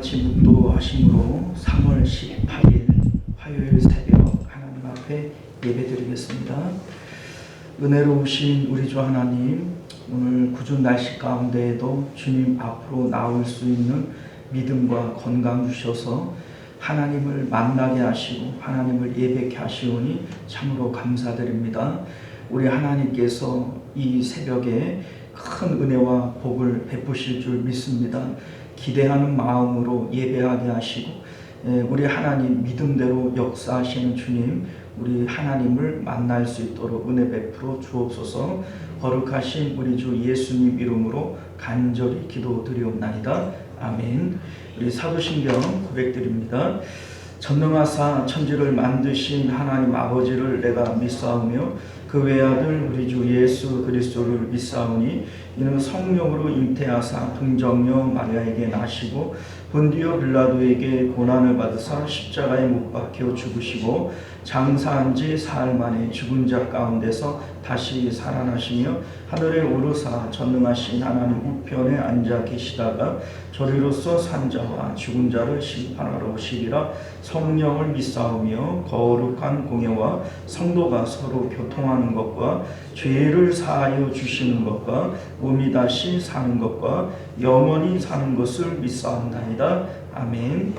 같이 묵도하심으로 3월 18일 화요일 새벽 하나님 앞에 예배드리겠습니다. 은혜로우신 우리 주 하나님, 오늘 궂은 날씨 가운데에도 주님 앞으로 나올 수 있는 믿음과 건강 주셔서 하나님을 만나게 하시고 하나님을 예배케 하시오니 참으로 감사드립니다. 우리 하나님께서 이 새벽에 큰 은혜와 복을 베푸실 줄 믿습니다. 기대하는 마음으로 예배하게 하시고 우리 하나님 믿음대로 역사하시는 주님, 우리 하나님을 만날 수 있도록 은혜 베풀어 주옵소서. 거룩하신 우리 주 예수님 이름으로 간절히 기도드리옵나이다. 아멘. 우리 사도신경 고백드립니다. 전능하사 천지를 만드신 하나님 아버지를 내가 믿사오며 그 외아들 우리 주 예수 그리스도를 믿사오니 이는 성령으로 잉태하사 동정녀 마리아에게 나시고 본디오 빌라도에게 고난을 받으사 십자가에 못 박혀 죽으시고 장사한 지 사흘 만에 죽은 자 가운데서 다시 살아나시며 하늘에 오르사 전능하신 하나님 우편에 앉아 계시다가 저리로서 산 자와 죽은 자를 심판하러 오시리라. 성령을 믿사오며 거룩한 공예와 성도가 서로 교통하는 것과 죄를 사하여 주시는 것과 몸이 다시 사는 것과 영원히 사는 것을 믿사옵나이다. 아멘.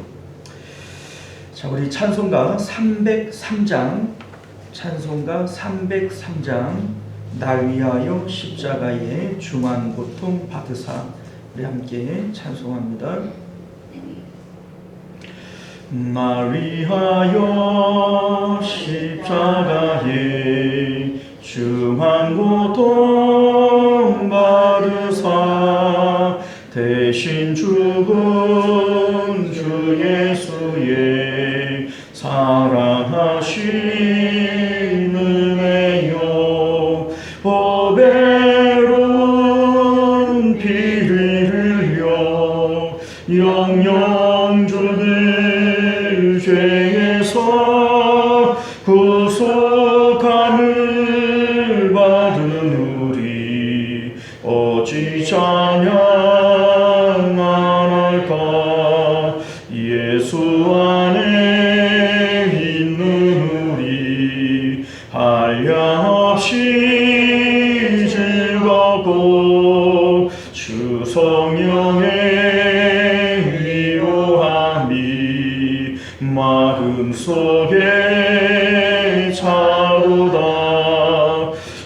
자, 우리 찬송가 303장 날 위하여 십자가에 중한 고통 받으사, 우리 함께 찬송합니다. 날 위하여 십자가에 중한 고통 받으사 대신 죽은 주 예수의 사랑하신 은혜요 보배로운 피를 흘려 영영 죽을 죄에서 구속함을 받은 우리 어찌 찬양할까. 예수 안에 있는 우리 한량없이 즐겁고 주 성령의 위로함이 마음속에 차도다.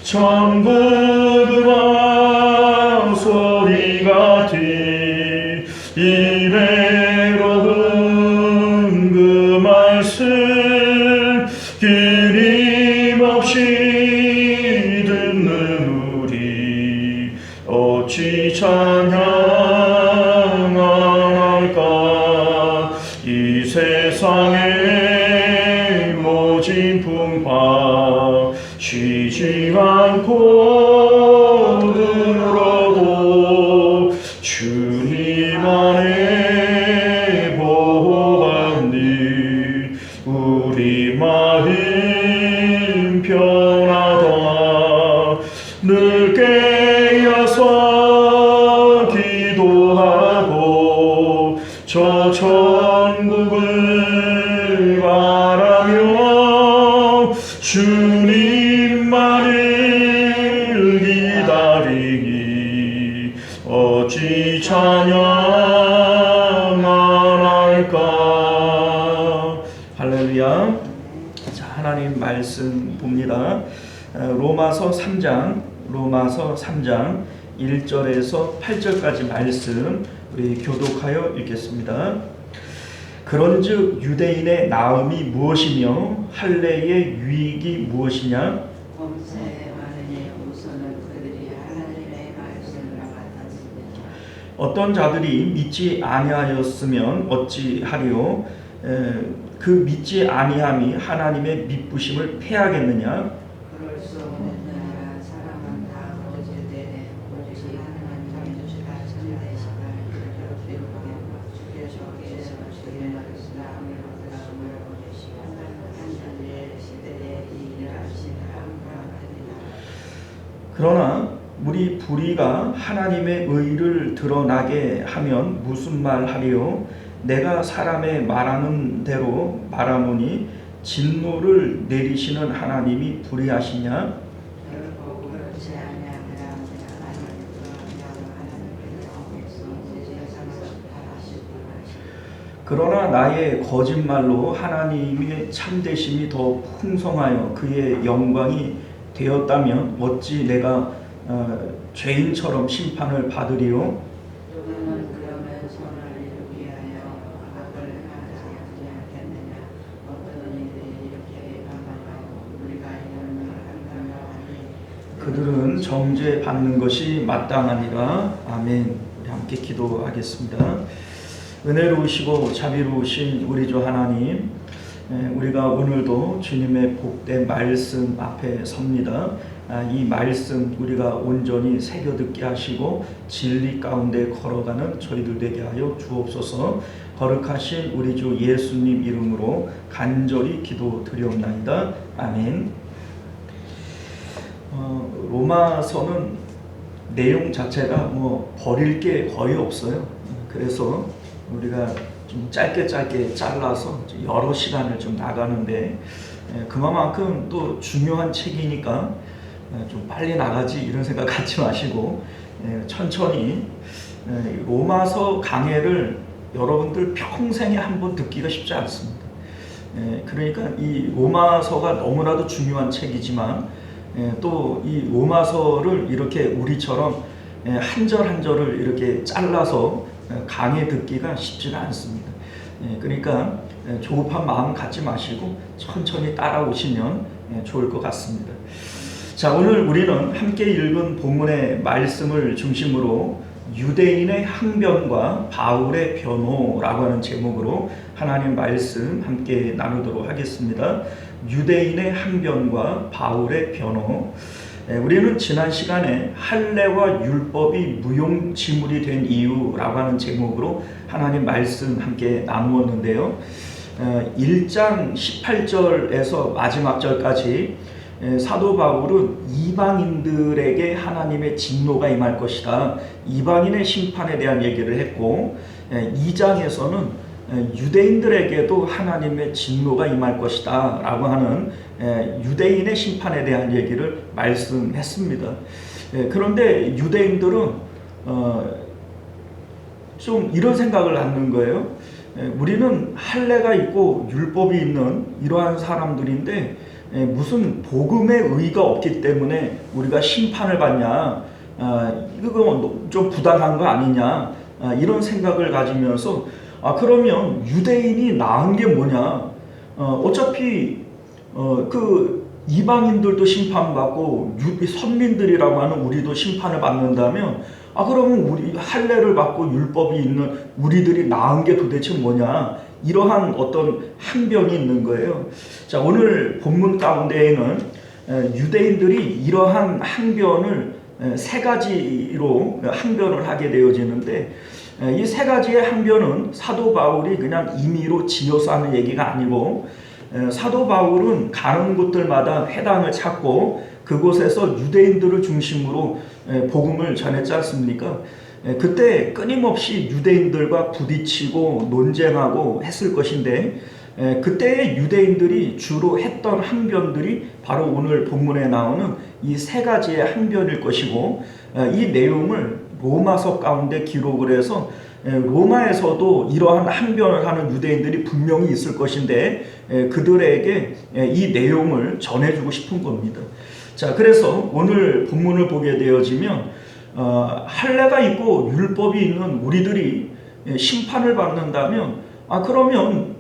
천국과 소리 같이 이래로운 그 말씀 끊임없이 듣는 우리 어찌 찬양할까. 이 세상의 모진 풍파 쉬지 않고 들어도 주님 안에 보호받니 우리 마음 편하다. 늘 깨어서 기도하고 저 천국을 바라며 주님만을 기다리기 어찌 찬양할까. 할렐루야. 자, 하나님 말씀 봅니다. 로마서 3장 1절에서 8절까지 말씀 우리 교독하여 읽겠습니다. 그런즉 유대인의 나음이 무엇이며 할례의 유익이 무엇이냐? 어떤 자들이 믿지 아니하였으면 어찌하리요? 그 믿지 아니함이 하나님의 믿부심을 패하겠느냐? 그러나 우리 불의가 하나님의 의를 드러나게 하면 무슨 말 하리요? 내가 사람의 말하는 대로 말하노니 진노를 내리시는 하나님이 불의하시냐? 그러나 나의 거짓말로 하나님의 참되심이 더 풍성하여 그의 영광이 되었다면 어찌 내가 죄인처럼 심판을 받으리요? 그들은 정죄받는 것이 마땅하니라. 아멘. 우리 함께 기도하겠습니다. 은혜로우시고 자비로우신 우리 주 하나님, 우리가 오늘도 주님의 복된 말씀 앞에 섭니다. 이 말씀 우리가 온전히 새겨 듣게 하시고 진리 가운데 걸어가는 저희들 되게 하여 주옵소서. 거룩하신 우리 주 예수님 이름으로 간절히 기도드리옵나이다. 아멘. 로마서는 내용 자체가 버릴 게 거의 없어요. 그래서 우리가 좀 짧게 잘라서 여러 시간을 좀 나가는데, 그만큼 또 중요한 책이니까 좀 빨리 나가지 이런 생각 갖지 마시고 천천히. 로마서 강해를 여러분들 평생에 한 번 듣기가 쉽지 않습니다. 그러니까 이 로마서가 너무나도 중요한 책이지만 또 이 로마서를 이렇게 우리처럼 한 절 한 절을 이렇게 잘라서 강해 듣기가 쉽지가 않습니다. 그러니까 조급한 마음 갖지 마시고 천천히 따라오시면 좋을 것 같습니다. 자, 오늘 우리는 함께 읽은 본문의 말씀을 중심으로 유대인의 항변과 바울의 변호라고 하는 제목으로 하나님 말씀 함께 나누도록 하겠습니다. 유대인의 항변과 바울의 변호. 우리는 지난 시간에 할례와 율법이 무용지물이 된 이유라고 하는 제목으로 하나님 말씀 함께 나누었는데요. 1장 18절에서 마지막 절까지 사도 바울은 이방인들에게 하나님의 진노가 임할 것이다, 이방인의 심판에 대한 얘기를 했고, 2장에서는 유대인들에게도 하나님의 진노가 임할 것이다 라고 하는 유대인의 심판에 대한 얘기를 말씀했습니다. 그런데 유대인들은 좀 이런 생각을 갖는 거예요. 우리는 할례가 있고 율법이 있는 이러한 사람들인데 무슨 복음의 의가 없기 때문에 우리가 심판을 받냐, 이거 좀 부당한 거 아니냐, 이런 생각을 가지면서 그러면 유대인이 나은 게 뭐냐, 어차피 그 이방인들도 심판받고 선민들이라고 하는 우리도 심판을 받는다면 그러면 우리 할례를 받고 율법이 있는 우리들이 나은 게 도대체 뭐냐, 이러한 어떤 항변이 있는 거예요. 자, 오늘 본문 가운데에는 유대인들이 이러한 항변을 세 가지로 항변을 하게 되어지는데, 이 세 가지의 항변은 사도 바울이 그냥 임의로 지어서 하는 얘기가 아니고, 사도 바울은 가는 곳들마다 회당을 찾고 그곳에서 유대인들을 중심으로 복음을 전했지 않습니까? 그때 끊임없이 유대인들과 부딪히고 논쟁하고 했을 것인데, 그때의 유대인들이 주로 했던 항변들이 바로 오늘 본문에 나오는 이 세 가지의 항변일 것이고, 이 내용을 로마서 가운데 기록을 해서 로마에서도 이러한 항변을 하는 유대인들이 분명히 있을 것인데 그들에게 이 내용을 전해주고 싶은 겁니다. 자, 그래서 오늘 본문을 보게 되어지면 할례가 있고 율법이 있는 우리들이 심판을 받는다면, 그러면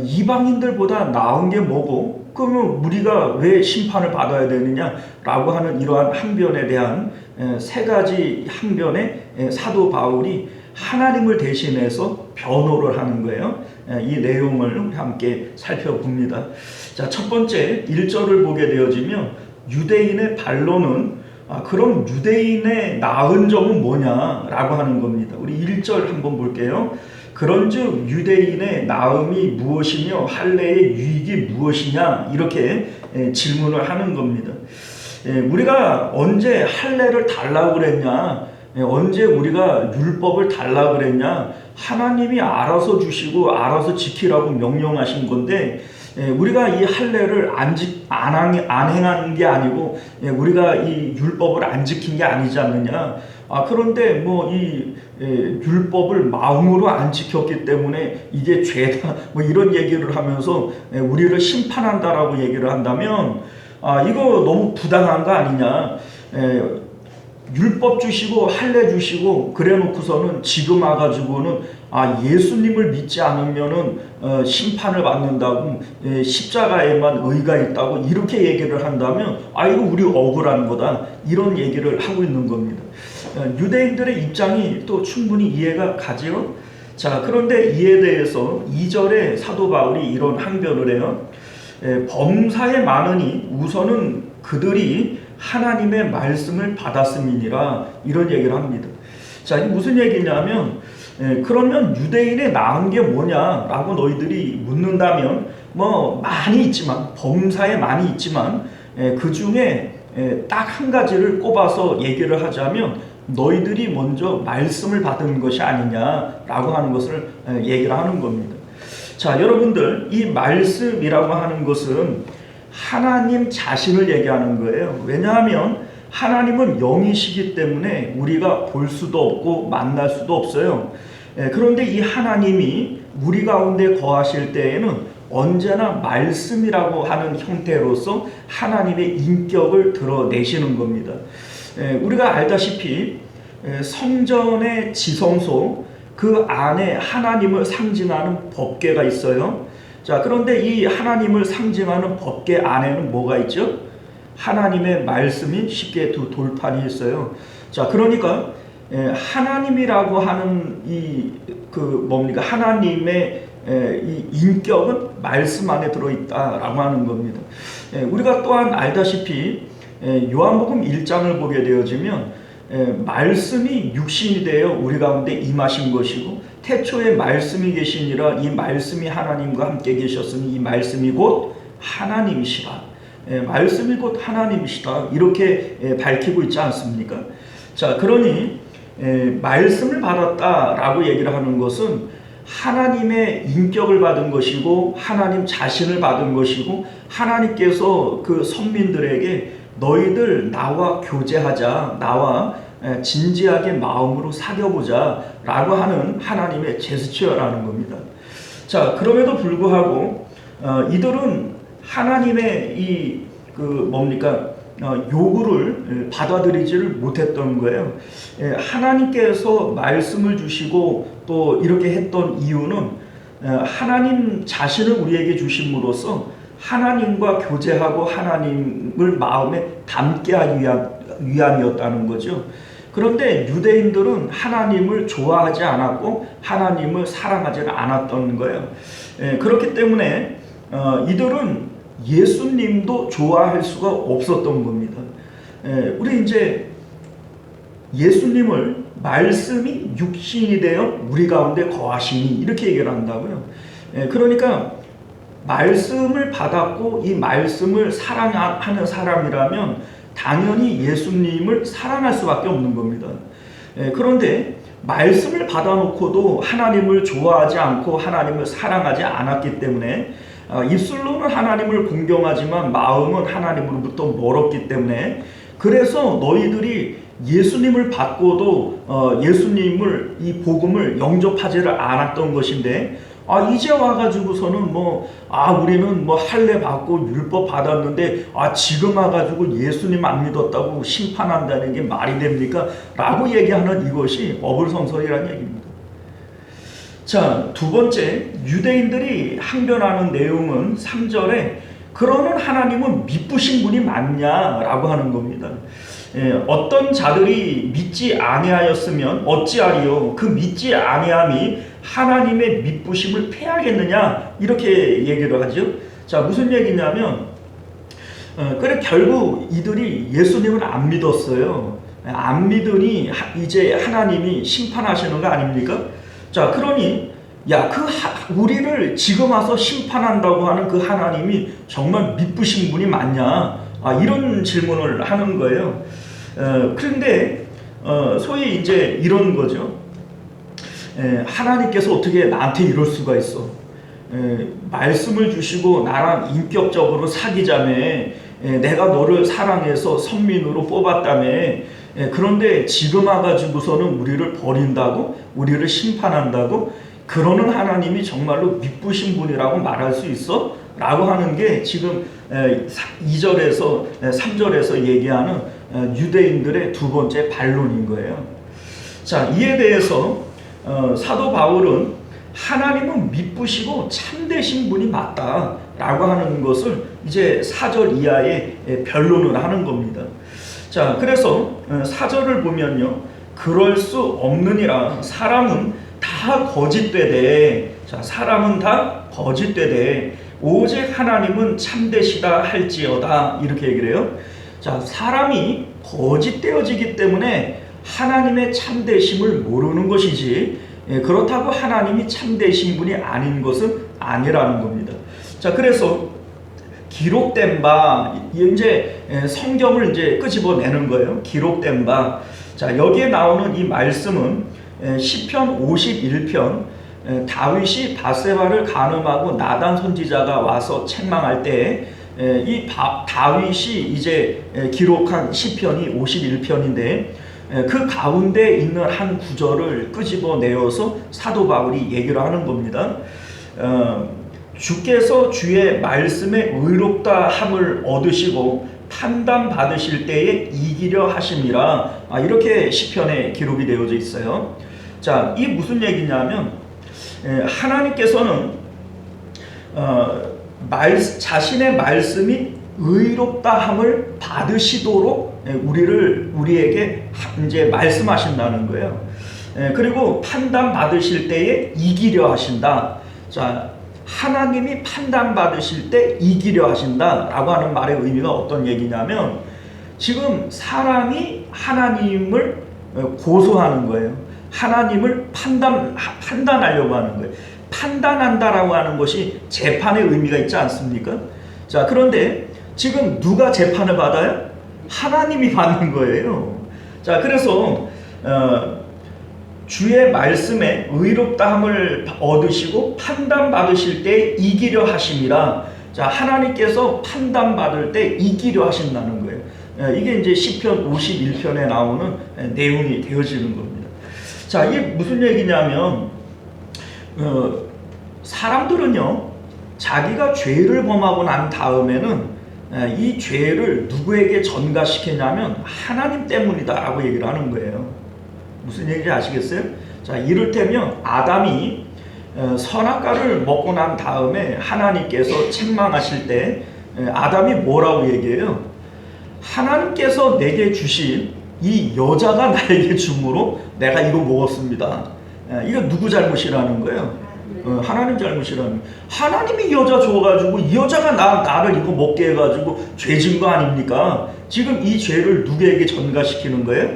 이방인들보다 나은 게 뭐고, 그러면 우리가 왜 심판을 받아야 되느냐라고 하는 이러한 항변에 대한 세 가지 항변에 사도 바울이 하나님을 대신해서 변호를 하는 거예요. 이 내용을 함께 살펴봅니다. 자, 첫 번째 1절을 보게 되어지면 유대인의 반론은 그럼 유대인의 나은 점은 뭐냐라고 하는 겁니다. 우리 1절 한번 볼게요. 그런즉 유대인의 나음이 무엇이며 할례의 유익이 무엇이냐, 이렇게 질문을 하는 겁니다. 우리가 언제 할례를 달라고 그랬냐, 언제 우리가 율법을 달라고 그랬냐, 하나님이 알아서 주시고 알아서 지키라고 명령하신 건데 우리가 이 할례를 안 행한 게 아니고 우리가 이 율법을 안 지킨 게 아니지 않느냐. 그런데 뭐 이 율법을 마음으로 안 지켰기 때문에 이게 죄다 뭐 이런 얘기를 하면서 우리를 심판한다라고 얘기를 한다면 이거 너무 부당한 거 아니냐. 율법 주시고 할례 주시고 그래 놓고서는 지금 와가지고는 예수님을 믿지 않으면은 심판을 받는다고 십자가에만 의가 있다고 이렇게 얘기를 한다면 이거 우리 억울한 거다 이런 얘기를 하고 있는 겁니다. 유대인들의 입장이 또 충분히 이해가 가지요. 자, 그런데 이에 대해서 2절에 사도 바울이 이런 항변을 해요. 범사에 많으니 우선은 그들이 하나님의 말씀을 받았음이니라 이런 얘기를 합니다. 자, 이게 무슨 얘기냐면 그러면 유대인에 나은 게 뭐냐라고 너희들이 묻는다면 뭐 많이 있지만 범사에 많이 있지만 그 중에 딱 한 가지를 꼽아서 얘기를 하자면 너희들이 먼저 말씀을 받은 것이 아니냐라고 하는 것을 얘기를 하는 겁니다. 자, 여러분들 이 말씀이라고 하는 것은 하나님 자신을 얘기하는 거예요. 왜냐하면 하나님은 영이시기 때문에 우리가 볼 수도 없고 만날 수도 없어요. 그런데 이 하나님이 우리 가운데 거하실 때에는 언제나 말씀이라고 하는 형태로서 하나님의 인격을 드러내시는 겁니다. 우리가 알다시피 성전의 지성소 그 안에 하나님을 상징하는 법궤가 있어요. 자, 그런데 이 하나님을 상징하는 법궤 안에는 뭐가 있죠? 하나님의 말씀이 쉽게 두 돌판이 있어요. 자, 그러니까 하나님이라고 하는 하나님의 이 인격은 말씀 안에 들어있다라고 하는 겁니다. 우리가 또한 알다시피 요한복음 1장을 보게 되어지면 말씀이 육신이 되어 우리 가운데 임하신 것이고 태초에 말씀이 계시니라 이 말씀이 하나님과 함께 계셨으니 이 말씀이 곧 하나님이시라. 말씀이 곧 하나님이시다 이렇게 밝히고 있지 않습니까? 자, 그러니 말씀을 받았다라고 얘기를 하는 것은 하나님의 인격을 받은 것이고 하나님 자신을 받은 것이고 하나님께서 그 선민들에게 너희들 나와 교제하자, 나와 진지하게 마음으로 사귀어보자 라고 하는 하나님의 제스처라는 겁니다. 자, 그럼에도 불구하고 이들은 하나님의 요구를 받아들이지를 못했던 거예요. 하나님께서 말씀을 주시고 또 이렇게 했던 이유는 하나님 자신을 우리에게 주심으로써 하나님과 교제하고 하나님을 마음에 담게 하기 위함이었다는 거죠. 그런데 유대인들은 하나님을 좋아하지 않았고 하나님을 사랑하지 않았던 거예요. 그렇기 때문에 이들은 예수님도 좋아할 수가 없었던 겁니다. 우리 이제 예수님을 말씀이 육신이 되어 우리 가운데 거하시니 이렇게 얘기를 한다고요. 그러니까 말씀을 받았고 이 말씀을 사랑하는 사람이라면 당연히 예수님을 사랑할 수밖에 없는 겁니다. 그런데 말씀을 받아놓고도 하나님을 좋아하지 않고 하나님을 사랑하지 않았기 때문에 입술로는 하나님을 공경하지만 마음은 하나님으로부터 멀었기 때문에 그래서 너희들이 예수님을 받고도 예수님을 이 복음을 영접하지를 않았던 것인데 이제 와가지고서는 우리는 할례 받고 율법 받았는데 지금 와가지고 예수님 안 믿었다고 심판한다는 게 말이 됩니까? 라고 얘기하는 이것이 어불성설이라는 얘기입니다. 자, 두 번째 유대인들이 항변하는 내용은 3절에 그러는 하나님은 미쁘신 분이 맞냐라고 하는 겁니다. 어떤 자들이 믿지 아니하였으면 어찌하리요? 그 믿지 아니함이 하나님의 미쁘심을 패하겠느냐 이렇게 얘기를 하죠. 자, 무슨 얘기냐면 그래 결국 이들이 예수님을 안 믿었어요. 안 믿으니 이제 하나님이 심판하시는 거 아닙니까? 자, 그러니 우리를 지금 와서 심판한다고 하는 그 하나님이 정말 미쁘신 분이 맞냐? 이런 질문을 하는 거예요. 그런데 소위 이제 이런 거죠. 하나님께서 어떻게 나한테 이럴 수가 있어? 말씀을 주시고 나랑 인격적으로 사귀자며, 내가 너를 사랑해서 선민으로 뽑았다며, 그런데 지금 와가지고서는 우리를 버린다고? 우리를 심판한다고? 그러는 하나님이 정말로 미쁘신 분이라고 말할 수 있어? 라고 하는 게 지금 2절에서 3절에서 얘기하는 유대인들의 두 번째 반론인 거예요. 자, 이에 대해서 사도 바울은 하나님은 미쁘시고 참되신 분이 맞다라고 하는 것을 이제 4절 이하에 변론을 하는 겁니다. 자, 그래서 4절을 보면요, 그럴 수 없느니라. 사람은 다 거짓되되, 자, 사람은 다 거짓되되 오직 하나님은 참되시다 할지어다, 이렇게 얘기를 해요. 자, 사람이 거짓되어지기 때문에 하나님의 참되심을 모르는 것이지, 그렇다고 하나님이 참되신 분이 아닌 것은 아니라는 겁니다. 자, 그래서 기록된 바, 이제 성경을 이제 끄집어내는 거예요. 기록된 바. 자, 여기에 나오는 이 말씀은 시편 51편, 다윗이 밧세바를 간음하고 나단 선지자가 와서 책망할 때 이 다윗이 이제 기록한 시편이 51편인데, 그 가운데 있는 한 구절을 끄집어내어서 사도 바울이 얘기를 하는 겁니다. 주께서 주의 말씀에 의롭다 함을 얻으시고 판단 받으실 때에 이기려 하심이라, 이렇게 시편에 기록이 되어져 있어요. 자, 이 무슨 얘기냐면, 하나님께서는 자신의 말씀이 의롭다 함을 받으시도록 우리에게 이제 말씀하신다는 거예요. 그리고 판단 받으실 때에 이기려 하신다. 자, 하나님이 판단 받으실 때 이기려 하신다라고 하는 말의 의미가 어떤 얘기냐면, 지금 사람이 하나님을 고소하는 거예요. 하나님을 판단하려고 하는 거예요. 판단한다라고 하는 것이 재판의 의미가 있지 않습니까? 자, 그런데 지금 누가 재판을 받아요? 하나님이 받는 거예요. 자, 그래서 주의 말씀에 의롭다함을 얻으시고 판단 받으실 때 이기려 하심이라. 자, 하나님께서 판단 받을 때 이기려 하신다는 거예요. 이게 이제 시편 51편에 나오는 내용이 되어지는 겁니다. 자, 이게 무슨 얘기냐면, 사람들은요, 자기가 죄를 범하고 난 다음에는 이 죄를 누구에게 전가시키냐면 하나님 때문이다라고 얘기를 하는 거예요. 무슨 얘기인지 아시겠어요? 자, 이를테면 아담이 선악과를 먹고 난 다음에 하나님께서 책망하실 때 아담이 뭐라고 얘기해요? 하나님께서 내게 주신 이 여자가 나에게 줌으로 내가 이거 먹었습니다. 이거 누구 잘못이라는 거예요? 하나님 잘못이라는 거예요. 하나님이 여자 줘가지고 이 여자가 나를 이거 먹게 해가지고 죄진 거 아닙니까? 지금 이 죄를 누구에게 전가시키는 거예요?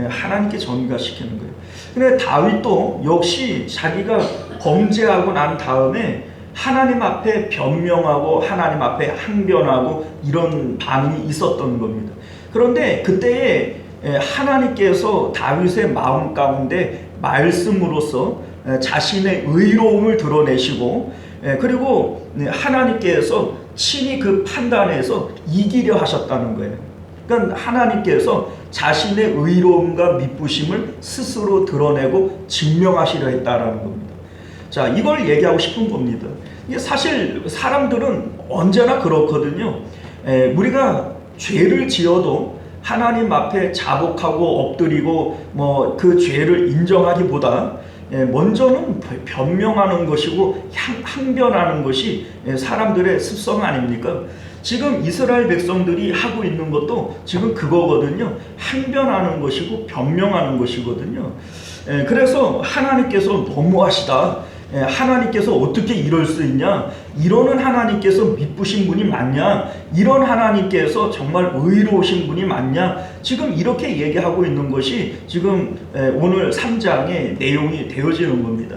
하나님께 전가시키는 거예요. 근데 다윗도 역시 자기가 범죄하고 난 다음에 하나님 앞에 변명하고 하나님 앞에 항변하고 이런 반응이 있었던 겁니다. 그런데 그때에 하나님께서 다윗의 마음 가운데 말씀으로서 자신의 의로움을 드러내시고, 그리고 하나님께서 친히 그 판단에서 이기려 하셨다는 거예요. 그러니까 하나님께서 자신의 의로움과 미쁘심을 스스로 드러내고 증명하시려 했다라는 겁니다. 자, 이걸 얘기하고 싶은 겁니다. 이게 사실 사람들은 언제나 그렇거든요. 우리가 죄를 지어도 하나님 앞에 자복하고 엎드리고 뭐 그 죄를 인정하기보다 먼저는 변명하는 것이고 항변하는 것이 사람들의 습성 아닙니까? 지금 이스라엘 백성들이 하고 있는 것도 지금 그거거든요. 항변하는 것이고 변명하는 것이거든요. 그래서 하나님께서 너무하시다. 하나님께서 어떻게 이럴 수 있냐? 이러는 하나님께서 미쁘신 분이 맞냐? 이런 하나님께서 정말 의로우신 분이 맞냐? 지금 이렇게 얘기하고 있는 것이 지금 오늘 3장의 내용이 되어지는 겁니다.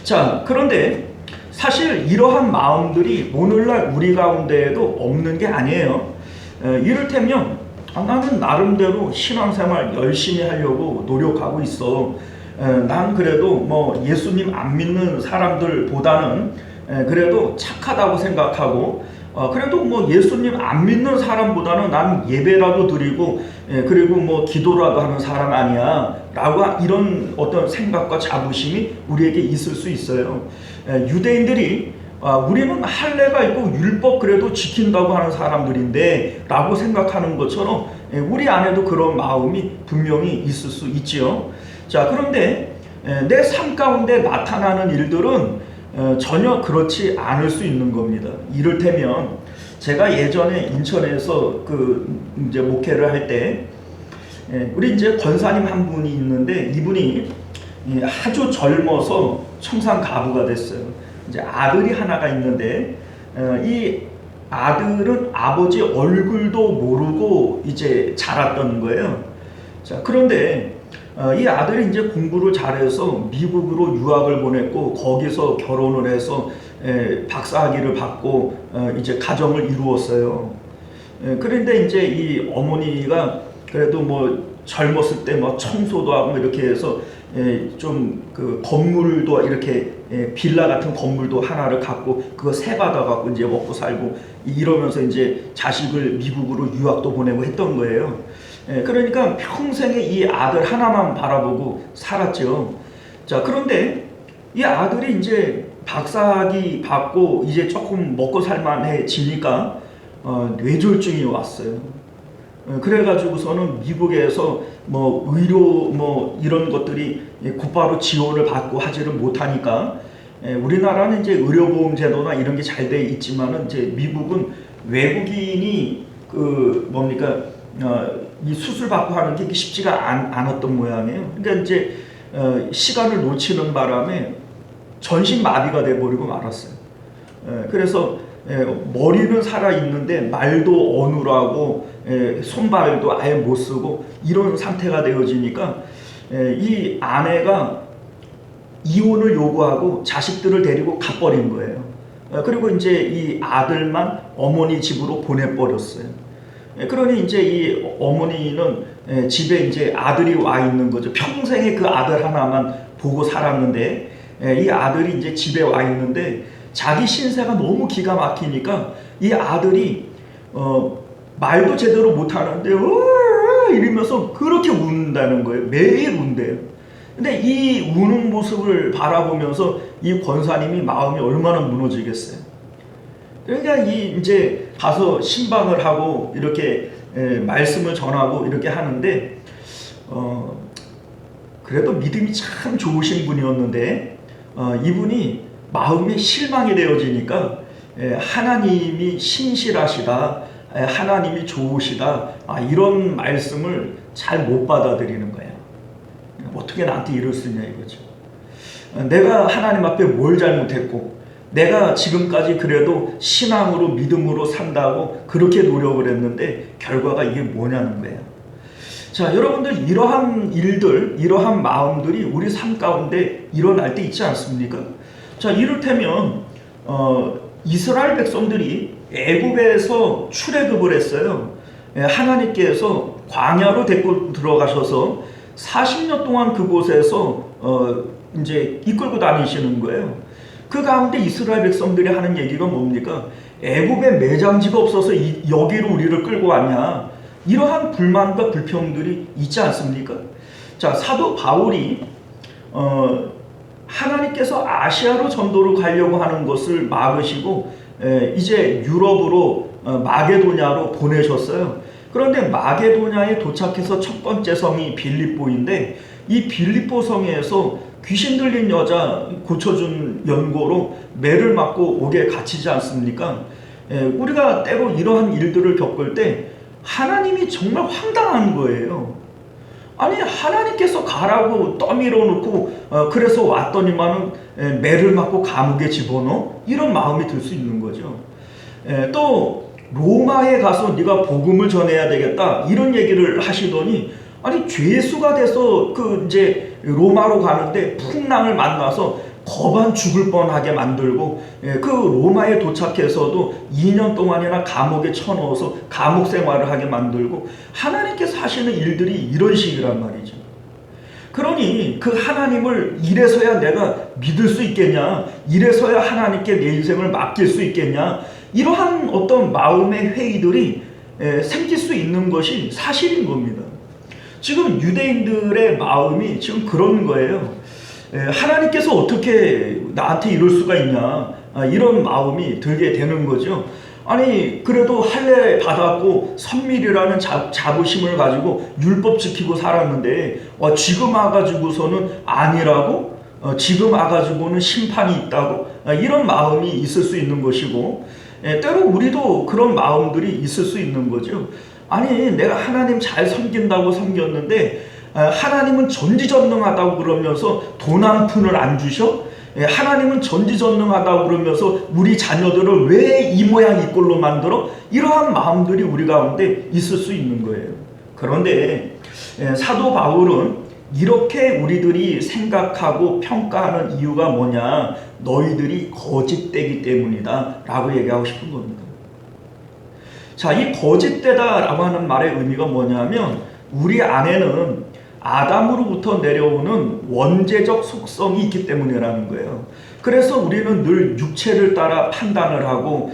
자, 그런데 사실 이러한 마음들이 오늘날 우리 가운데에도 없는 게 아니에요. 이를테면 나는 나름대로 신앙생활 열심히 하려고 노력하고 있어. 난 그래도 뭐 예수님 안 믿는 사람들보다는 그래도 착하다고 생각하고, 그래도 뭐 예수님 안 믿는 사람보다는 난 예배라도 드리고, 그리고 뭐 기도라도 하는 사람 아니야 라고 이런 어떤 생각과 자부심이 우리에게 있을 수 있어요. 유대인들이 우리는 할례가 있고 율법 그래도 지킨다고 하는 사람들인데 라고 생각하는 것처럼 우리 안에도 그런 마음이 분명히 있을 수 있지요. 자, 그런데 내 삶 가운데 나타나는 일들은 전혀 그렇지 않을 수 있는 겁니다. 이를테면 제가 예전에 인천에서 이제 목회를 할 때 우리 이제 권사님 한 분이 있는데, 이분이 아주 젊어서 청산 가부가 됐어요. 이제 아들이 하나가 있는데, 이 아들은 아버지 얼굴도 모르고 이제 자랐던 거예요. 자, 그런데 이 아들이 이제 공부를 잘해서 미국으로 유학을 보냈고, 거기서 결혼을 해서 박사학위를 받고 이제 가정을 이루었어요. 그런데 이제 이 어머니가 그래도 뭐 젊었을 때 뭐 청소도 하고 이렇게 해서 좀 건물도 이렇게 빌라 같은 건물도 하나를 갖고 그거 세 받아 갖고 이제 먹고 살고 이러면서 이제 자식을 미국으로 유학도 보내고 했던 거예요. 그러니까 평생에 이 아들 하나만 바라보고 살았죠. 자, 그런데 이 아들이 이제 박사학위 받고 이제 조금 먹고 살만해지니까 뇌졸중이 왔어요. 그래가지고서는 미국에서 뭐 의료 뭐 이런 것들이 곧바로 지원을 받고 하지를 못하니까, 우리나라는 이제 의료보험 제도나 이런 게 잘 돼 있지만은 이제 미국은 외국인이 이 수술 받고 하는 게 쉽지가 않았던 모양이에요. 그러니까 이제 시간을 놓치는 바람에 전신 마비가 돼 버리고 말았어요. 그래서 머리는 살아 있는데 말도 어눌하고 손발도 아예 못 쓰고 이런 상태가 되어지니까 이 아내가 이혼을 요구하고 자식들을 데리고 가버린 거예요. 그리고 이제 이 아들만 어머니 집으로 보내버렸어요. 그러니 이제 이 어머니는 집에 이제 아들이 와 있는 거죠. 평생에 그 아들 하나만 보고 살았는데, 이 아들이 이제 집에 와 있는데 자기 신세가 너무 기가 막히니까 이 아들이 말도 제대로 못하는데 이러면서 그렇게 운다는 거예요. 매일 운대요. 근데 이 우는 모습을 바라보면서 이 권사님이 마음이 얼마나 무너지겠어요. 그러니까 이제 가서 신방을 하고 이렇게 말씀을 전하고 이렇게 하는데, 그래도 믿음이 참 좋으신 분이었는데 이분이 마음이 실망이 되어지니까 하나님이 신실하시다, 하나님이 좋으시다, 이런 말씀을 잘 못 받아들이는 거예요. 어떻게 나한테 이럴 수 있냐 이거죠. 내가 하나님 앞에 뭘 잘못했고, 내가 지금까지 그래도 신앙으로 믿음으로 산다고 그렇게 노력을 했는데 결과가 이게 뭐냐는 거예요. 자, 여러분들, 이러한 일들, 이러한 마음들이 우리 삶 가운데 일어날 때 있지 않습니까? 자, 이를테면 이스라엘 백성들이 애굽에서 출애굽을 했어요. 하나님께서 광야로 데리고 들어가셔서 40년 동안 그곳에서 이제 이끌고 다니시는 거예요. 그 가운데 이스라엘 백성들이 하는 얘기가 뭡니까? 애굽에 매장지가 없어서 여기로 우리를 끌고 왔냐? 이러한 불만과 불평들이 있지 않습니까? 자, 사도 바울이 하나님께서 아시아로 전도를 가려고 하는 것을 막으시고 이제 유럽으로 마게도냐로 보내셨어요. 그런데 마게도냐에 도착해서 첫 번째 성이 빌립보인데, 이 빌립보 성에서 귀신 들린 여자 고쳐준 연고로 매를 맞고 옥에 갇히지 않습니까? 우리가 때로 이러한 일들을 겪을 때 하나님이 정말 황당한 거예요. 아니, 하나님께서 가라고 떠밀어 놓고 그래서 왔더니만은 매를 맞고 감옥에 집어넣어? 이런 마음이 들 수 있는 거죠. 또 로마에 가서 네가 복음을 전해야 되겠다 이런 얘기를 하시더니, 아니 죄수가 돼서 이제 로마로 가는데 풍랑을 만나서 거반 죽을 뻔하게 만들고, 그 로마에 도착해서도 2년 동안이나 감옥에 쳐넣어서 감옥 생활을 하게 만들고, 하나님께서 하시는 일들이 이런 식이란 말이죠. 그러니 그 하나님을 이래서야 내가 믿을 수 있겠냐, 이래서야 하나님께 내 인생을 맡길 수 있겠냐, 이러한 어떤 마음의 회의들이 생길 수 있는 것이 사실인 겁니다. 지금 유대인들의 마음이 지금 그런 거예요. 하나님께서 어떻게 나한테 이럴 수가 있냐, 이런 마음이 들게 되는 거죠. 아니 그래도 할례 받았고 선밀이라는 자부심을 가지고 율법 지키고 살았는데 지금 와가지고서는 아니라고? 지금 와가지고는 심판이 있다고? 이런 마음이 있을 수 있는 것이고, 때로 우리도 그런 마음들이 있을 수 있는 거죠. 아니 내가 하나님 잘 섬긴다고 섬겼는데 하나님은 전지전능하다고 그러면서 돈 한 푼을 안 주셔? 하나님은 전지전능하다고 그러면서 우리 자녀들을 왜 이 모양 이 꼴로 만들어? 이러한 마음들이 우리 가운데 있을 수 있는 거예요. 그런데 사도 바울은 이렇게 우리들이 생각하고 평가하는 이유가 뭐냐? 너희들이 거짓되기 때문이다 라고 얘기하고 싶은 겁니다. 자, 이 거짓되다 라고 하는 말의 의미가 뭐냐면 우리 안에는 아담으로부터 내려오는 원죄적 속성이 있기 때문이라는 거예요. 그래서 우리는 늘 육체를 따라 판단을 하고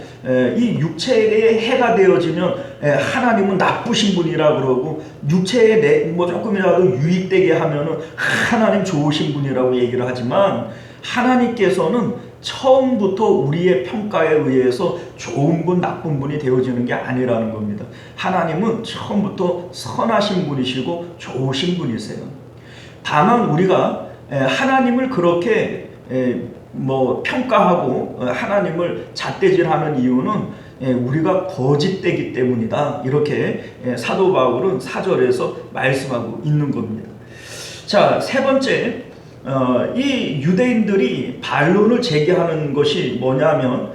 이 육체에 해가 되어지면 하나님은 나쁘신 분이라 그러고, 육체에 뭐 조금이라도 유익되게 하면은 하나님 좋으신 분이라고 얘기를 하지만, 하나님께서는 처음부터 우리의 평가에 의해서 좋은 분 나쁜 분이 되어지는 게 아니라는 겁니다. 하나님은 처음부터 선하신 분이시고 좋으신 분이세요. 다만 우리가 하나님을 그렇게 평가하고 하나님을 잣대질하는 이유는 우리가 거짓되기 때문이다, 이렇게 사도 바울은 4절에서 말씀하고 있는 겁니다. 자, 세 번째, 이 유대인들이 반론을 제기하는 것이 뭐냐면,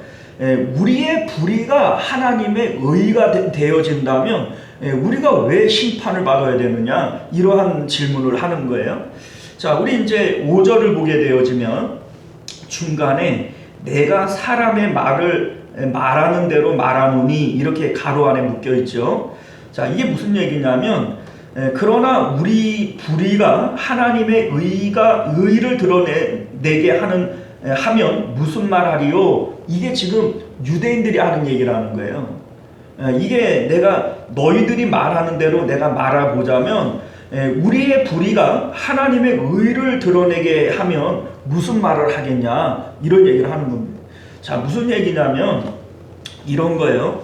우리의 불의가 하나님의 의가 되어진다면 우리가 왜 심판을 받아야 되느냐, 이러한 질문을 하는 거예요. 자, 우리 이제 5절을 보게 되어지면 중간에 내가 사람의 말을 말하는 대로 말하노니 이렇게 가로 안에 묶여 있죠. 자, 이게 무슨 얘기냐면, 그러나 우리 불의가 하나님의 의를 드러내게 하면 무슨 말하리요? 이게 지금 유대인들이 하는 얘기라는 거예요. 이게 내가 너희들이 말하는 대로 내가 말해보자면 우리의 불의가 하나님의 의를 드러내게 하면 무슨 말을 하겠냐, 이런 얘기를 하는 겁니다. 자, 무슨 얘기냐면 이런 거예요.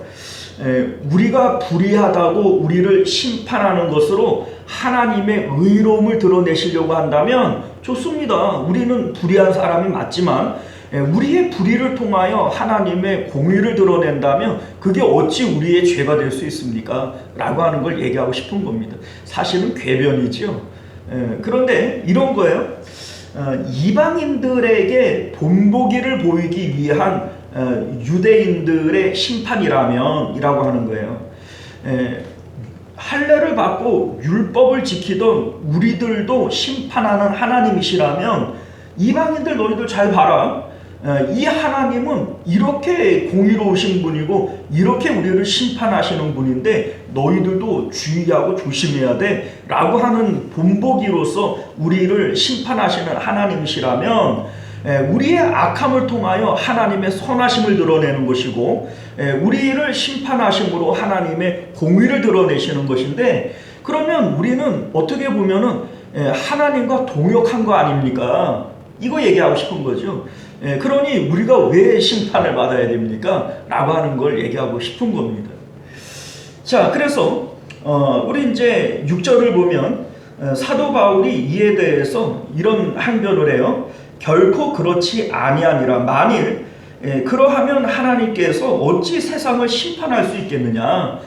우리가 불의하다고 우리를 심판하는 것으로 하나님의 의로움을 드러내시려고 한다면 좋습니다. 우리는 불의한 사람이 맞지만 우리의 불의를 통하여 하나님의 공의를 드러낸다면 그게 어찌 우리의 죄가 될 수 있습니까? 라고 하는 걸 얘기하고 싶은 겁니다. 사실은 궤변이죠. 그런데 이런 거예요. 이방인들에게 본보기를 보이기 위한 유대인들의 심판이라면 이라고 하는 거예요. 할례를 받고 율법을 지키던 우리들도 심판하는 하나님이시라면 이방인들 너희들 잘 봐라. 이 하나님은 이렇게 공의로우신 분이고 이렇게 우리를 심판하시는 분인데 너희들도 주의하고 조심해야 돼 라고 하는 본보기로서 우리를 심판하시는 하나님이시라면 우리의 악함을 통하여 하나님의 선하심을 드러내는 것이고 우리를 심판하심으로 하나님의 공의를 드러내시는 것인데, 그러면 우리는 어떻게 보면은 하나님과 동역한 거 아닙니까? 이거 얘기하고 싶은 거죠. 그러니 우리가 왜 심판을 받아야 됩니까? 라고 하는 걸 얘기하고 싶은 겁니다. 자, 그래서 우리 이제 6절을 보면 사도 바울이 이에 대해서 이런 항변을 해요. 결코 그렇지 아니하니라. 만일 그러하면 하나님께서 어찌 세상을 심판할 수 있겠느냐.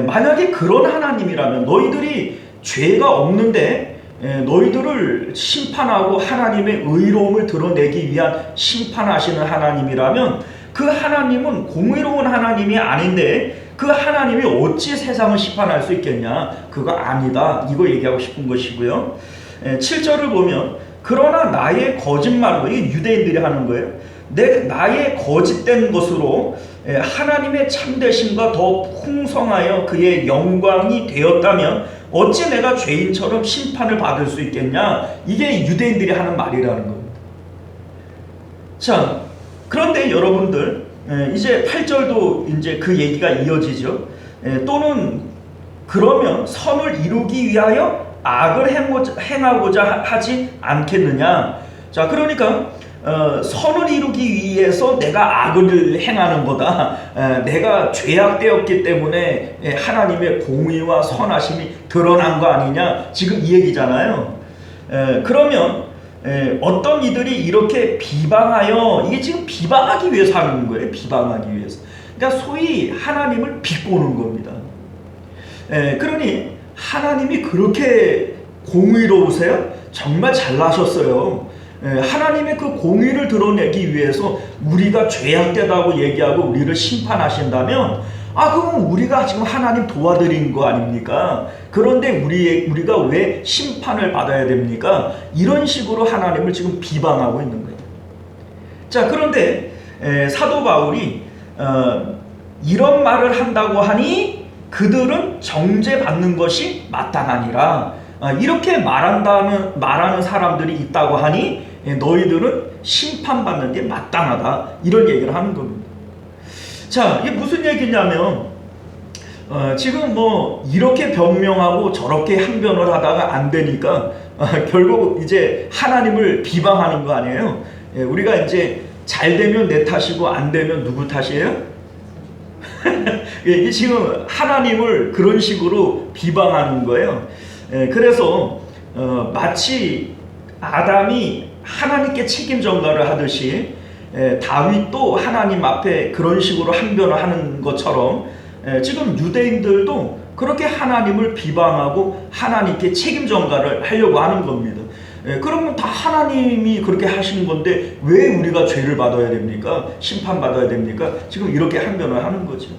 만약에 그런 하나님이라면, 너희들이 죄가 없는데 너희들을 심판하고 하나님의 의로움을 드러내기 위한 심판하시는 하나님이라면 그 하나님은 공의로운 하나님이 아닌데 그 하나님이 어찌 세상을 심판할 수 있겠냐. 그거 아니다, 이거 얘기하고 싶은 것이고요. 7절을 보면 그러나 나의 거짓말로, 이게 유대인들이 하는 거예요. 나의 거짓된 것으로 하나님의 참되심과 더 풍성하여 그의 영광이 되었다면 어찌 내가 죄인처럼 심판을 받을 수 있겠냐? 이게 유대인들이 하는 말이라는 겁니다. 자, 그런데 여러분들 이제 8절도 이제 그 얘기가 이어지죠. 또는 그러면 선을 이루기 위하여 악을 행하고자 하지 않겠느냐? 자, 그러니까 선을 이루기 위해서 내가 악을 행하는 거다. 내가 죄악되었기 때문에 하나님의 공의와 선하심이 드러난 거 아니냐? 지금 이 얘기잖아요. 그러면 어떤 이들이 이렇게 비방하여, 이게 지금 비방하기 위해서 하는 거예요. 비방하기 위해서. 그러니까 소위 하나님을 비꼬는 겁니다. 그러니 하나님이 그렇게 공의로우세요? 정말 잘나셨어요. 하나님의 그 공의를 드러내기 위해서 우리가 죄악되다고 얘기하고 우리를 심판하신다면, 그럼 우리가 지금 하나님 도와드린 거 아닙니까? 그런데 우리가 왜 심판을 받아야 됩니까? 이런 식으로 하나님을 지금 비방하고 있는 거예요. 자, 그런데 사도 바울이 이런 말을 한다고 하니 그들은 정죄받는 것이 마땅하니라. 이렇게 말하는 사람들이 있다고 하니 너희들은 심판받는 게 마땅하다. 이런 얘기를 하는 겁니다. 자, 이게 무슨 얘기냐면 지금 뭐 이렇게 변명하고 저렇게 항변을 하다가 안 되니까 결국 이제 하나님을 비방하는 거 아니에요. 우리가 이제 잘 되면 내 탓이고 안 되면 누구 탓이에요? 이게 지금 하나님을 그런 식으로 비방하는 거예요. 그래서 마치 아담이 하나님께 책임 전가를 하듯이 다윗도 하나님 앞에 그런 식으로 항변을 하는 것처럼 지금 유대인들도 그렇게 하나님을 비방하고 하나님께 책임 전가를 하려고 하는 겁니다. 그러면 다 하나님이 그렇게 하시는 건데 왜 우리가 죄를 받아야 됩니까? 심판받아야 됩니까? 지금 이렇게 항변을 하는 거죠.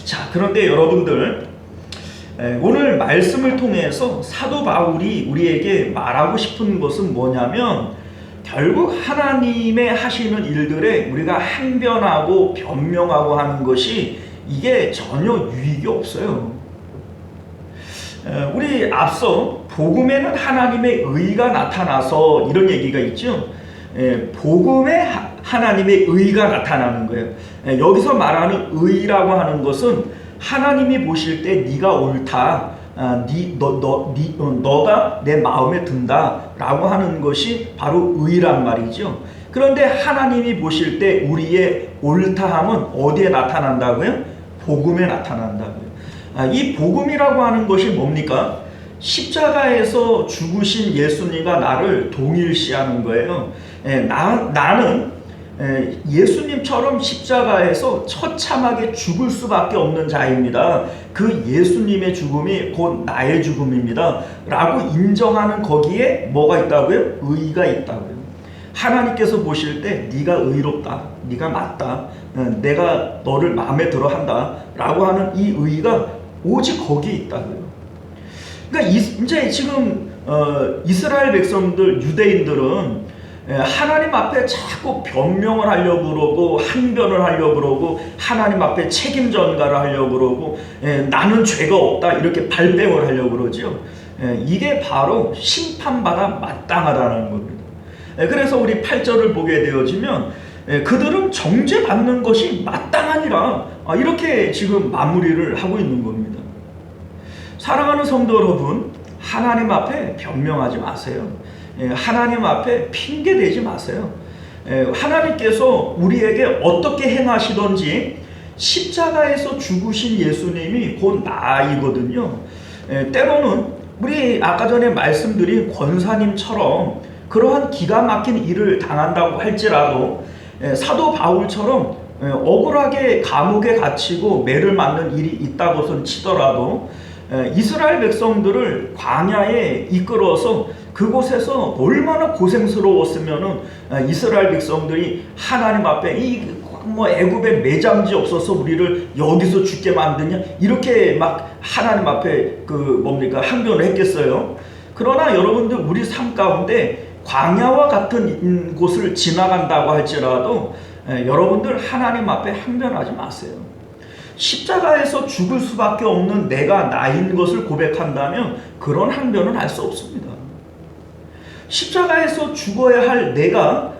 자, 그런데 여러분들, 오늘 말씀을 통해서 사도 바울이 우리에게 말하고 싶은 것은 뭐냐면, 결국 하나님의 하시는 일들에 우리가 항변하고 변명하고 하는 것이 이게 전혀 유익이 없어요. 우리 앞서 복음에는 하나님의 의가 나타나서 이런 얘기가 있죠. 복음에 하나님의 의가 나타나는 거예요. 여기서 말하는 의라고 하는 것은 하나님이 보실 때 네가 옳다, 너가 내 마음에 든다라고 하는 것이 바로 의란 말이죠. 그런데 하나님이 보실 때 우리의 옳다함은 어디에 나타난다고요? 복음에 나타난다고요. 이 복음이라고 하는 것이 뭡니까? 십자가에서 죽으신 예수님과 나를 동일시하는 거예요. 나는 예수님처럼 십자가에서 처참하게 죽을 수밖에 없는 자입니다. 그 예수님의 죽음이 곧 나의 죽음입니다. 라고 인정하는 거기에 뭐가 있다고요? 의가 있다고요. 하나님께서 보실 때 네가 의롭다, 네가 맞다, 내가 너를 마음에 들어 한다 라고 하는 이 의가 오직 거기에 있다고요. 그러니까 이제 지금 이스라엘 백성들, 유대인들은 하나님 앞에 자꾸 변명을 하려고 그러고 항변을 하려고 그러고 하나님 앞에 책임 전가를 하려고 그러고 나는 죄가 없다 이렇게 발뺌을 하려고 그러죠. 이게 바로 심판받아 마땅하다는 겁니다. 그래서 우리 8절을 보게 되어지면 그들은 정죄받는 것이 마땅하니라, 이렇게 지금 마무리를 하고 있는 겁니다. 사랑하는 성도 여러분, 하나님 앞에 변명하지 마세요. 하나님 앞에 핑계대지 마세요. 하나님께서 우리에게 어떻게 행하시던지 십자가에서 죽으신 예수님이 곧 나이거든요. 때로는 우리 아까 전에 말씀드린 권사님처럼 그러한 기가 막힌 일을 당한다고 할지라도 사도 바울처럼 억울하게 감옥에 갇히고 매를 맞는 일이 있다고선 치더라도 이스라엘 백성들을 광야에 이끌어서 그곳에서 얼마나 고생스러웠으면은 이스라엘 백성들이 하나님 앞에 애굽에 매장지 없어서 우리를 여기서 죽게 만드냐 이렇게 막 하나님 앞에 항변을 했겠어요. 그러나 여러분들 우리 삶 가운데 광야와 같은 곳을 지나간다고 할지라도 여러분들 하나님 앞에 항변하지 마세요. 십자가에서 죽을 수밖에 없는 내가 나인 것을 고백한다면 그런 항변은 할 수 없습니다. 십자가에서 죽어야 할 내가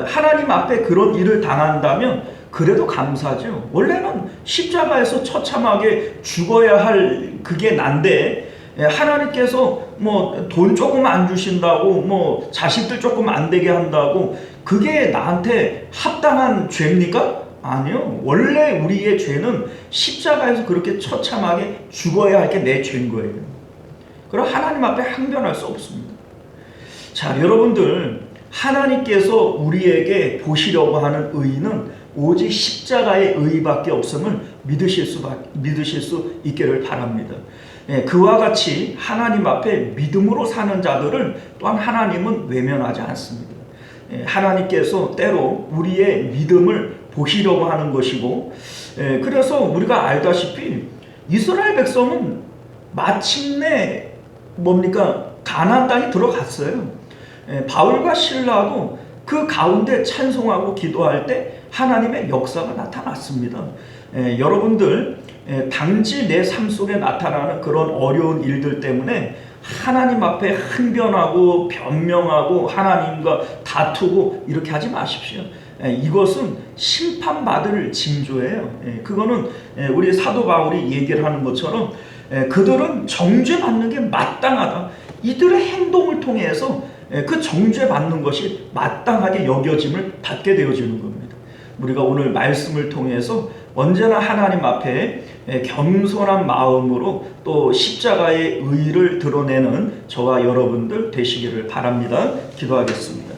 하나님 앞에 그런 일을 당한다면 그래도 감사죠. 원래는 십자가에서 처참하게 죽어야 할 그게 난데 하나님께서 뭐 돈 조금 안 주신다고 뭐 자식들 조금 안 되게 한다고 그게 나한테 합당한 죄입니까? 아니요. 원래 우리의 죄는 십자가에서 그렇게 처참하게 죽어야 할 게 내 죄인 거예요. 그럼 하나님 앞에 항변할 수 없습니다. 자, 여러분들, 하나님께서 우리에게 보시려고 하는 의는 오직 십자가의 의밖에 없음을 믿으실 수 있기를 바랍니다. 그와 같이 하나님 앞에 믿음으로 사는 자들을 또한 하나님은 외면하지 않습니다. 하나님께서 때로 우리의 믿음을 보시려고 하는 것이고, 그래서 우리가 알다시피 이스라엘 백성은 마침내 뭡니까? 가나안 땅에 들어갔어요. 바울과 실라도 그 가운데 찬송하고 기도할 때 하나님의 역사가 나타났습니다. 여러분들, 단지 내 삶 속에 나타나는 그런 어려운 일들 때문에 하나님 앞에 항변하고 변명하고 하나님과 다투고 이렇게 하지 마십시오. 이것은 심판받을 징조예요. 그거는 우리 사도 바울이 얘기를 하는 것처럼 그들은 정죄받는 게 마땅하다. 이들의 행동을 통해서 그 정죄받는 것이 마땅하게 여겨짐을 받게 되어지는 겁니다. 우리가 오늘 말씀을 통해서 언제나 하나님 앞에 겸손한 마음으로 또 십자가의 의를 드러내는 저와 여러분들 되시기를 바랍니다. 기도하겠습니다.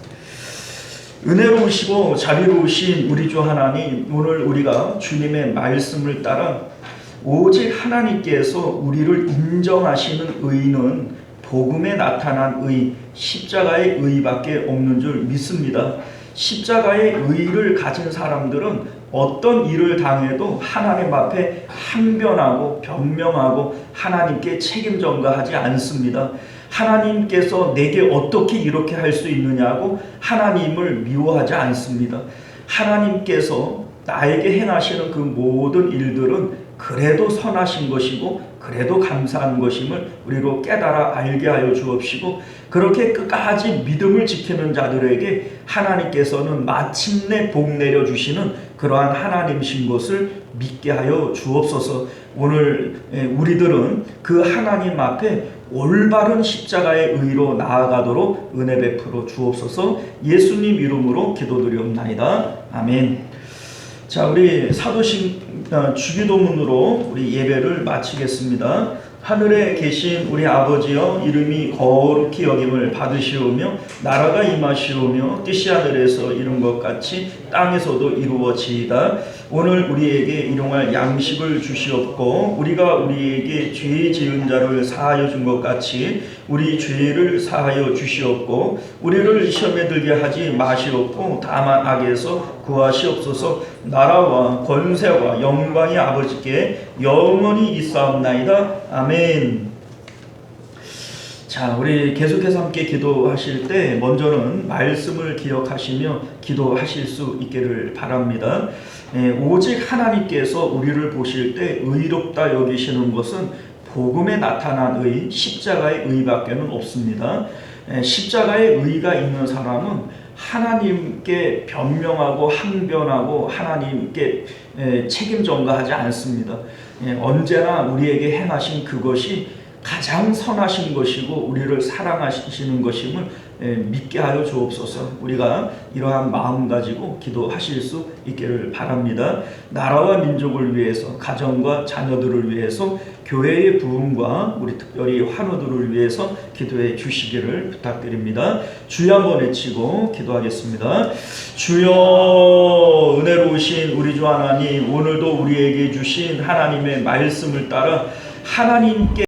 은혜로우시고 자비로우신 우리 주 하나님, 오늘 우리가 주님의 말씀을 따라 오직 하나님께서 우리를 인정하시는 의는 복음에 나타난 의, 십자가의 의밖에 없는 줄 믿습니다. 십자가의 의를 가진 사람들은 어떤 일을 당해도 하나님 앞에 항변하고 변명하고 하나님께 책임 전가하지 않습니다. 하나님께서 내게 어떻게 이렇게 할 수 있느냐고 하나님을 미워하지 않습니다. 하나님께서 나에게 행하시는 그 모든 일들은 그래도 선하신 것이고 그래도 감사한 것임을 우리로 깨달아 알게 하여 주옵시고, 그렇게 끝까지 믿음을 지키는 자들에게 하나님께서는 마침내 복 내려주시는 그러한 하나님이신 것을 믿게 하여 주옵소서. 오늘 우리들은 그 하나님 앞에 올바른 십자가의 의로 나아가도록 은혜 베풀어 주옵소서. 예수님 이름으로 기도드리옵나이다. 아멘. 자, 우리 사도신 주기도문으로 우리 예배를 마치겠습니다. 하늘에 계신 우리 아버지여, 이름이 거룩히 여김을 받으시오며 나라가 임하시오며 뜻이 하늘에서 이룬 것 같이 땅에서도 이루어지이다. 오늘 우리에게 일용할 양식을 주시옵고 우리가 우리에게 죄 지은 자를 사하여 준 것 같이 우리 죄를 사하여 주시옵고 우리를 시험에 들게 하지 마시옵고 다만 악에서 구하시옵소서. 나라와 권세와 영광이 아버지께 영원히 있사옵나이다. 아멘. 자, 우리 계속해서 함께 기도하실 때 먼저는 말씀을 기억하시며 기도하실 수 있기를 바랍니다. 오직 하나님께서 우리를 보실 때 의롭다 여기시는 것은 복음에 나타난 의, 십자가의 의밖에는 없습니다. 십자가의 의가 있는 사람은 하나님께 변명하고 항변하고 하나님께 책임 전가하지 않습니다. 언제나 우리에게 행하신 그것이 가장 선하신 것이고 우리를 사랑하시는 것임을 믿게 하여 주옵소서. 우리가 이러한 마음 가지고 기도하실 수 있기를 바랍니다. 나라와 민족을 위해서, 가정과 자녀들을 위해서, 교회의 부흥과 우리 특별히 환우들을 위해서 기도해 주시기를 부탁드립니다. 주여 한번 외치고 기도하겠습니다. 주여, 은혜로우신 우리 주 하나님, 오늘도 우리에게 주신 하나님의 말씀을 따라 하나님께